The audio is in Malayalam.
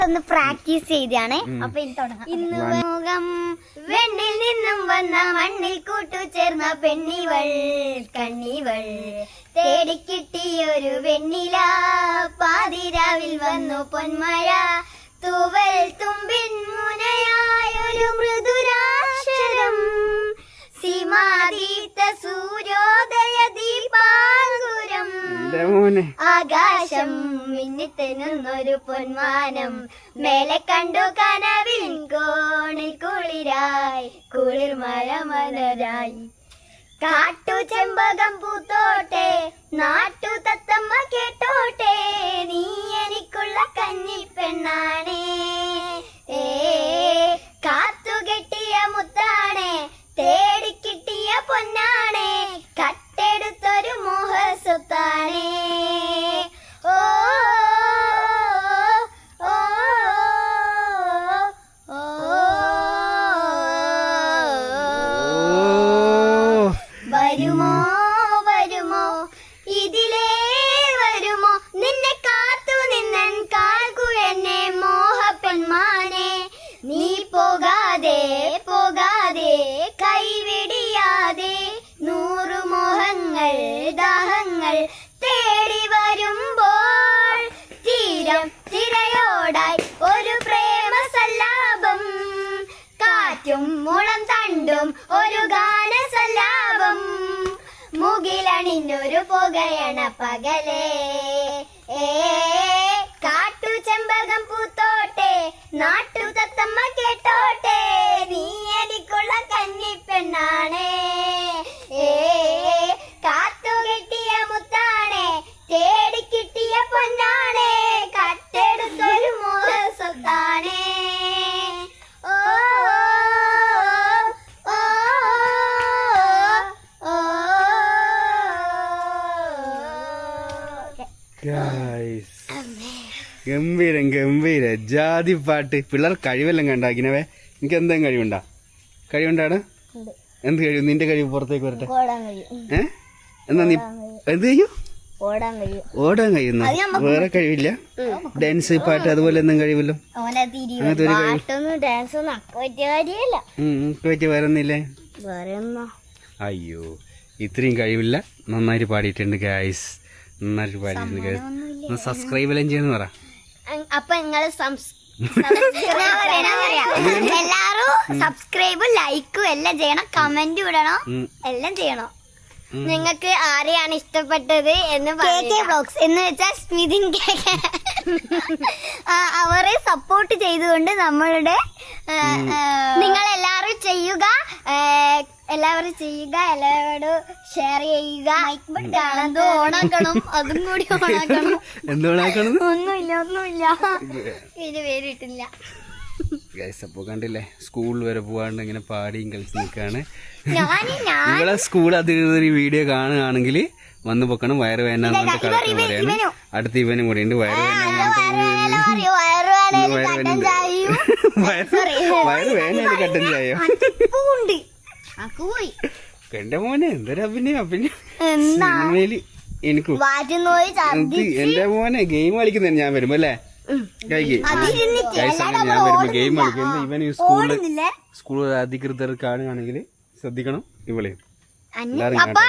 ഒന്ന് പ്രാക്ടീസ് ചെയ്താണ്. അപ്പൊ ഇന്ന് മുഖം വെണ്ണിൽ നിന്നും വന്ന മണ്ണിൽ കൂട്ടുചേർന്ന പെണ്ണിവൾ കണ്ണിവൾ തേടിക്കിട്ടിയൊരു വെണ്ണില പാതിരാവിൽ വന്നു പൊന്മഴ തൂവൽ തുമ്പിൻ മുനയായൊരു മൃദുരാക്ഷരം സീമാതീത സൂര്യോദയ ദീപാങ്കുരം ആകാശം മിന്നിത്തെന്നൊരു പൊന്മാനം മേലെ കണ്ടു കനവിൻ കോണിൽ കുളിരായി കുളിർ മഴ മലരായി കാട്ടു ചെമ്പകം പൂത്തോട്ടെ നാട്ടു തത്തമ്മ കേട്ടോട്ടെ നീ എനിക്കുള്ള കന്നിപ്പെണ്ണാണേ കാത്തുകെട്ടിയ മുത്താണേ തേടിക്കിട്ടിയ പൊന്നാണേ കട്ടെടുത്തൊരു മോഹസ്വത്താണേ ഓ ഓ ഓ വരുമോ വരുമോ ഇതിലേ വരുമോ നിന്നെ കാത്തു നിന്നൻ കാൽക്കുഴന്നെ മോഹപ്പെന്മാനെ നീ പോകാതെ പോകാതെ കൈവിടിയാതെ നൂറു മോഹങ്ങൾ ദാഹങ്ങൾ തേടി വരുമ്പോൾ തീരം തിരയോടായി ഒരു പ്രേമ സല്ലാപം കാറ്റും മുളം തണ്ടും ഒരു ഗാന സല്ലാപം മുകിലണിഞ്ഞൊരു പുകയണ പകലേ കാട്ടു ചെമ്പകം പൂത്തോട്ടെ നാട്ടു തത്തമ്മ കേട്ടോട്ടെ നീ എനിക്കുള്ള കന്നിപ്പെണ്ണാണേ കാത്തുകെട്ടിയ മുത്താണേ തേടിക്കിട്ടിയ പൊന്നാണേ കട്ടെടുത്തൊരു മോഹസ്വത്താണേ ഓ ഓ ഓ ഗംഭീരം ഗംഭീര ജാതി പാട്ട് പിള്ളേർ കഴിവെല്ലാം കണ്ടാക്കിനവേ എനിക്ക് എന്തെങ്കിലും കഴിവുണ്ടാ കഴിവുണ്ടാണ് എന്ത് കഴിവ് നിന്റെ കഴിവ് പുറത്തേക്ക് വരട്ടെ എന്നാ നീ എന്ത് ചെയ്യൂ ഓടാൻ കഴിയുന്ന വേറെ കഴിവില്ല ഡാൻസ് പാട്ട് അതുപോലെ എന്തും കഴിവില്ലോ അങ്ങനത്തെ ഒരു കഴിവ് വരുന്നില്ലേ അയ്യോ ഇത്രയും കഴിവില്ല നന്നായിട്ട് പാടിയിട്ടുണ്ട് ഗൈസ് നന്നായിട്ട് പാടിയിട്ടുണ്ട് ഗൈസ് സബ്സ്ക്രൈബ് എല്ലാം ചെയ്യുന്ന പറ അപ്പൊ നിങ്ങള് എല്ലാരും സബ്സ്ക്രൈബും ലൈക്കും എല്ലാം ചെയ്യണം കമന്റ് ഇടണം എല്ലാം ചെയ്യണം നിങ്ങൾക്ക് ആരെയാണ് ഇഷ്ടപ്പെട്ടത് എന്ന് വ്ളോഗ്സ് എന്ന് വെച്ചാൽ സ്മിതിൻ അവരെ സപ്പോർട്ട് ചെയ്തുകൊണ്ട് നമ്മളുടെ നിങ്ങൾ എല്ലാവരും ചെയ്യുക എല്ലാവരും എല്ലാവരോടും ഷെയർ ചെയ്യുക ഓണാക്കണം അതും കൂടി ഓണാക്കണം ഒന്നുമില്ല ഇത് പേരിട്ടില്ല അപ്പൊ കണ്ടില്ലേ സ്കൂൾ വരെ പോവാണ്ട് ഇങ്ങനെ പാടിയും കളിച്ച് നിൽക്കാണ് നിങ്ങളെ സ്കൂൾ അധികൃതർ ഈ വീഡിയോ കാണുകയാണെങ്കിൽ വന്നു പൊക്കണം വയറുവേദന പറയാണ് അടുത്ത ഇവനും കൂടി ഉണ്ട് വയറുവേദന കട്ടൻ ചായോ എന്റെ മോനെ എന്തൊരു അഭിനയം സിനിമയില് എനിക്ക് എന്റെ മോനെ ഗെയിം കളിക്കുന്ന ഞാൻ വരുമ്പോ അല്ലേ ഞാൻ വരുമ്പോ ഗെയിം കളിക്കുന്നത് ഇവൻ സ്കൂൾ അധികൃതർ കാണുകയാണെങ്കിൽ ശ്രദ്ധിക്കണം ഇവളെ എല്ലാവർക്കും